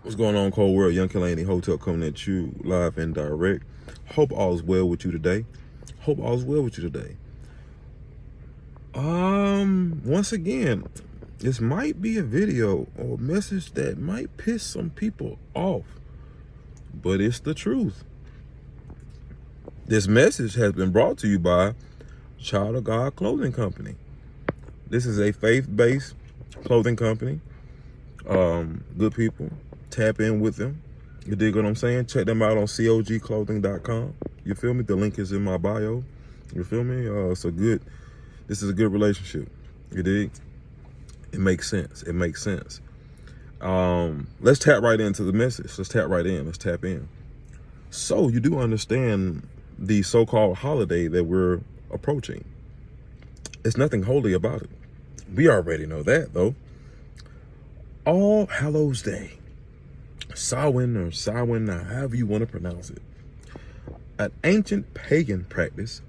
What's going on, cold world? Young K.LaNe, Hotel CoNNECTioN, live and direct. Hope all is well with you today. Hope all is well with you today. Once again, this might be a video or a message that might piss some people off, but it's the truth. This message has been brought to you by Child of God Clothing Company. This is a faith-based clothing company. Good people. Tap in with them. You dig what I'm saying? Check them out on cogclothing.com. You feel me? The link is in my bio. You feel me? This is a good relationship. You dig? It makes sense. It makes sense. Let's tap right into the message. Let's tap right in. Let's tap in. So you do understand the so-called holiday that we're approaching. There's nothing holy about it. We already know that, though. All Hallows Day. Samhain or Samhain, however you want to pronounce it. An ancient pagan practice,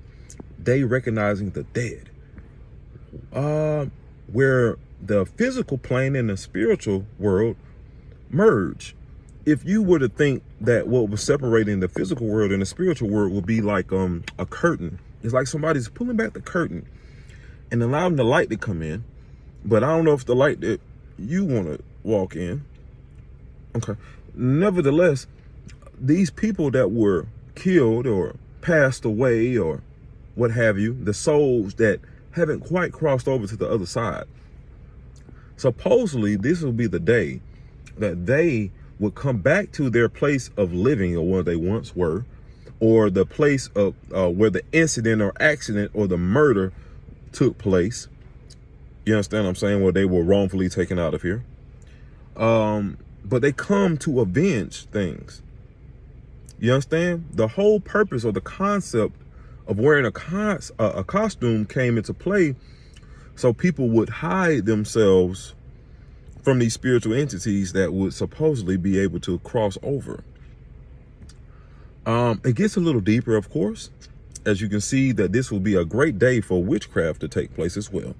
day recognizing the dead, where the physical plane and the spiritual world merge. If you were to think that what was separating the physical world and the spiritual world would be like a curtain, it's like somebody's pulling back the curtain and allowing the light to come in, but I don't know if the light that you want to walk in. Okay. Nevertheless, these people that were killed or passed away or what have you, the souls that haven't quite crossed over to the other side, supposedly this will be the day that they would come back to their place of living, or where they once were, or the place of where the incident or accident or the murder took place. You understand what I'm saying? Where they were wrongfully taken out of here. But they come to avenge things. You understand? The whole purpose or the concept of wearing a costume came into play so people would hide themselves from these spiritual entities that would supposedly be able to cross over. It gets a little deeper, of course, as you can see that this will be a great day for witchcraft to take place as well.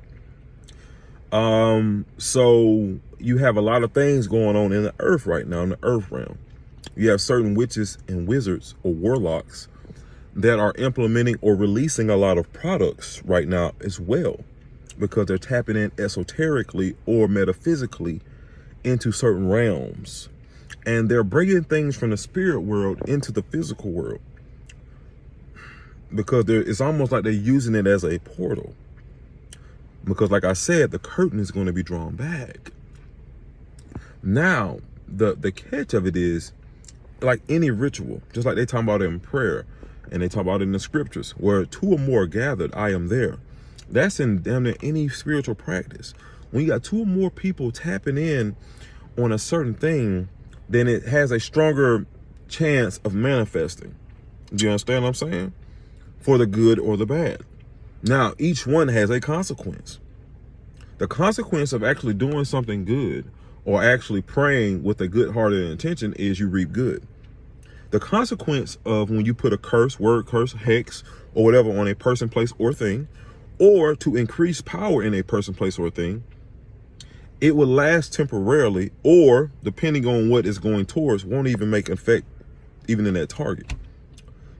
So you have a lot of things going on in the earth right now, in the earth realm. You have certain witches and wizards or warlocks that are implementing or releasing a lot of products right now as well, because they're tapping in esoterically or metaphysically into certain realms, and they're bringing things from the spirit world into the physical world, because it's almost like they're using it as a portal. Because like I said, the curtain is going to be drawn back. Now, the catch of it is, like any ritual, just like they talk about it in prayer, and they talk about it in the scriptures, where two or more are gathered, I am there. That's in damn near any spiritual practice. When you got two or more people tapping in on a certain thing, then it has a stronger chance of manifesting. Do you understand what I'm saying? For the good or the bad. Now, each one has a consequence. The consequence of actually doing something good or actually praying with a good-hearted intention is you reap good. The consequence of when you put a curse, word curse, hex, or whatever on a person, place, or thing, or to increase power in a person, place, or thing, it will last temporarily, or depending on what it's going towards, won't even make effect even in that target.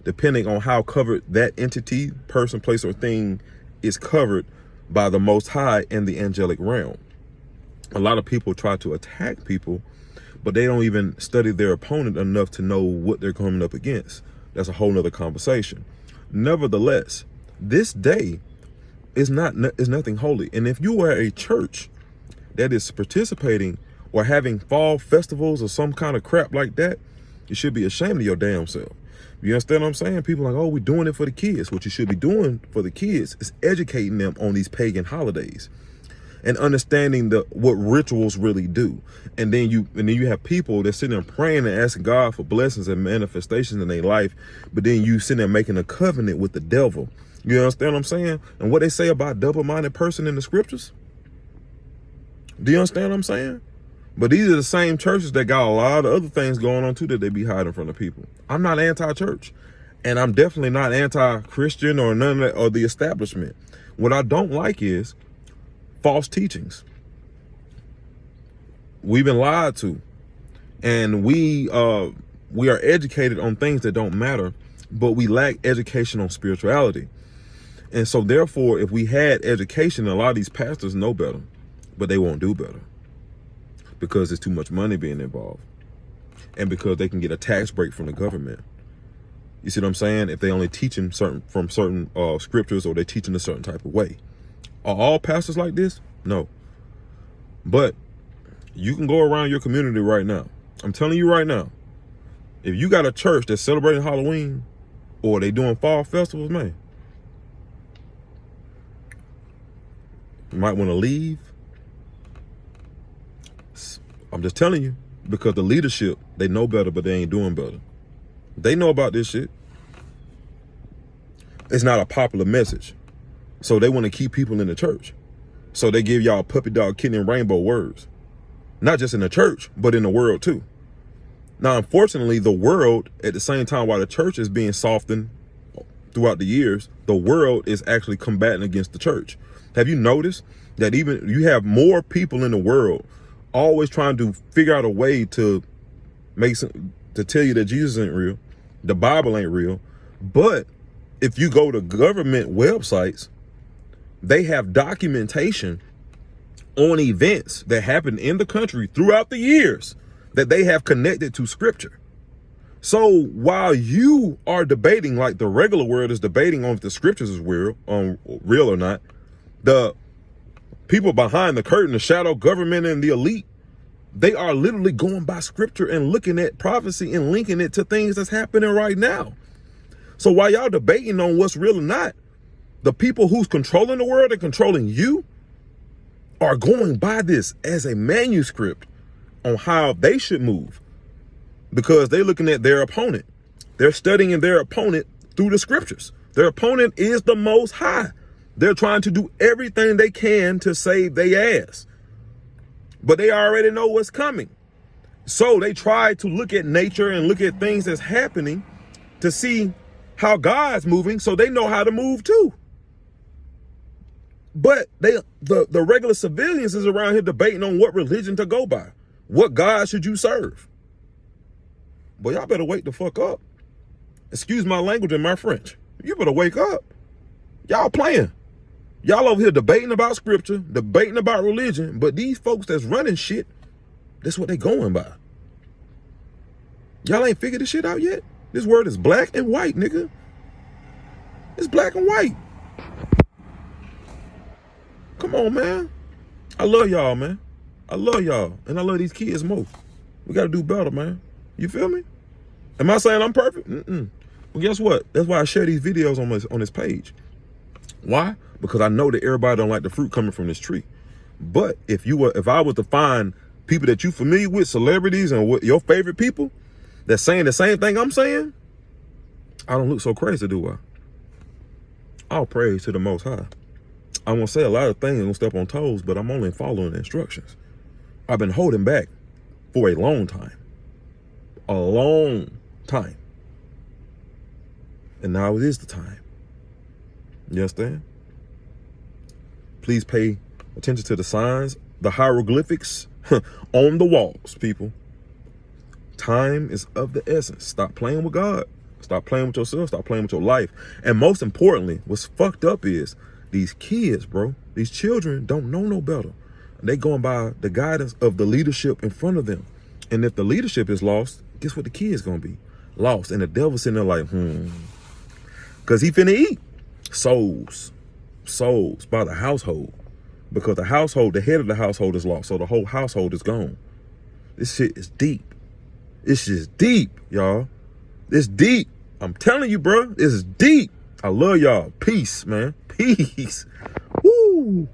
Depending on how covered that entity, person, place, or thing is covered by the Most High and the angelic realm. A lot of people try to attack people, but they don't even study their opponent enough to know what they're coming up against. That's a whole nother conversation. Nevertheless, this day is nothing holy. And if you are a church that is participating or having fall festivals or some kind of crap like that, you should be ashamed of your damn self. You understand what I'm saying? People are like, oh, we're doing it for the kids. What you should be doing for the kids is educating them on these pagan holidays and understanding what rituals really do. And then you have people that sitting there praying and asking God for blessings and manifestations in their life, but then you sitting there making a covenant with the devil. You understand what I'm saying? And what they say about double-minded person in the scriptures? Do you understand what I'm saying? But these are the same churches that got a lot of other things going on too that they be hiding from the people. I'm not anti-church, and I'm definitely not anti-Christian or none of that, or the establishment. What I don't like is false teachings. We've been lied to. And we are educated on things that don't matter, but we lack education on spirituality. And so therefore, if we had education, a lot of these pastors know better, but they won't do better because there's too much money being involved, and because they can get a tax break from the government. You see what I'm saying? If they only teaching from certain scriptures, or they teaching a certain type of way. Are all pastors like this? No. But you can go around your community right now. I'm telling you right now, if you got a church that's celebrating Halloween, or they doing fall festivals, man, you might want to leave. I'm just telling you, because the leadership, they know better, but they ain't doing better. They know about this shit. It's not a popular message. So they want to keep people in the church. So they give y'all puppy dog, kitten, and rainbow words. Not just in the church, but in the world too. Now, unfortunately, the world, at the same time while the church is being softened throughout the years, the world is actually combating against the church. Have you noticed that even you have more people in the world always trying to figure out a way to tell you that Jesus ain't real, the Bible ain't real. But if you go to government websites, they have documentation on events that happened in the country throughout the years that they have connected to scripture. So while you are debating, like the regular world is debating on if the scriptures is real or not, the people behind the curtain, the shadow government and the elite, they are literally going by scripture and looking at prophecy and linking it to things that's happening right now. So while y'all debating on what's real or not, the people who's controlling the world and controlling you are going by this as a manuscript on how they should move, because they're looking at their opponent. They're studying their opponent through the scriptures. Their opponent is the Most High. They're trying to do everything they can to save their ass, but they already know what's coming. So they try to look at nature and look at things that's happening to see how God's moving, so they know how to move too. But the regular civilians is around here debating on what religion to go by. What God should you serve? Boy, y'all better wake the fuck up. Excuse my language and my French. You better wake up. Y'all playing. Y'all over here debating about scripture, debating about religion, but these folks that's running shit, that's what they going by. Y'all ain't figured this shit out yet? This word is black and white, nigga. It's black and white. Come on, man. I love y'all, man. I love y'all. And I love these kids more. We got to do better, man. You feel me? Am I saying I'm perfect? Mm-mm. Well, guess what? That's why I share these videos on this page. Why? Because I know that everybody don't like the fruit coming from this tree. But if I was to find people that you familiar with, celebrities and what your favorite people that's saying the same thing I'm saying, I don't look so crazy, do I? All praise to the Most High. I'm going to say a lot of things, I'm going to step on toes, but I'm only following the instructions. I've been holding back for a long time. A long time. And now it is the time. You understand? Please pay attention to the signs, the hieroglyphics on the walls, people. Time is of the essence. Stop playing with God. Stop playing with yourself. Stop playing with your life. And most importantly, what's fucked up is these kids, bro. These children don't know no better. They going by the guidance of the leadership in front of them. And if the leadership is lost, guess what the kid's gonna be? Lost. And the devil's sitting there like, because he finna eat souls by the household. Because the household, the head of the household is lost. So the whole household is gone. This shit is deep. It's just deep, y'all. It's deep. I'm telling you, bro. This is deep. I love y'all. Peace, man. Peace. Woo.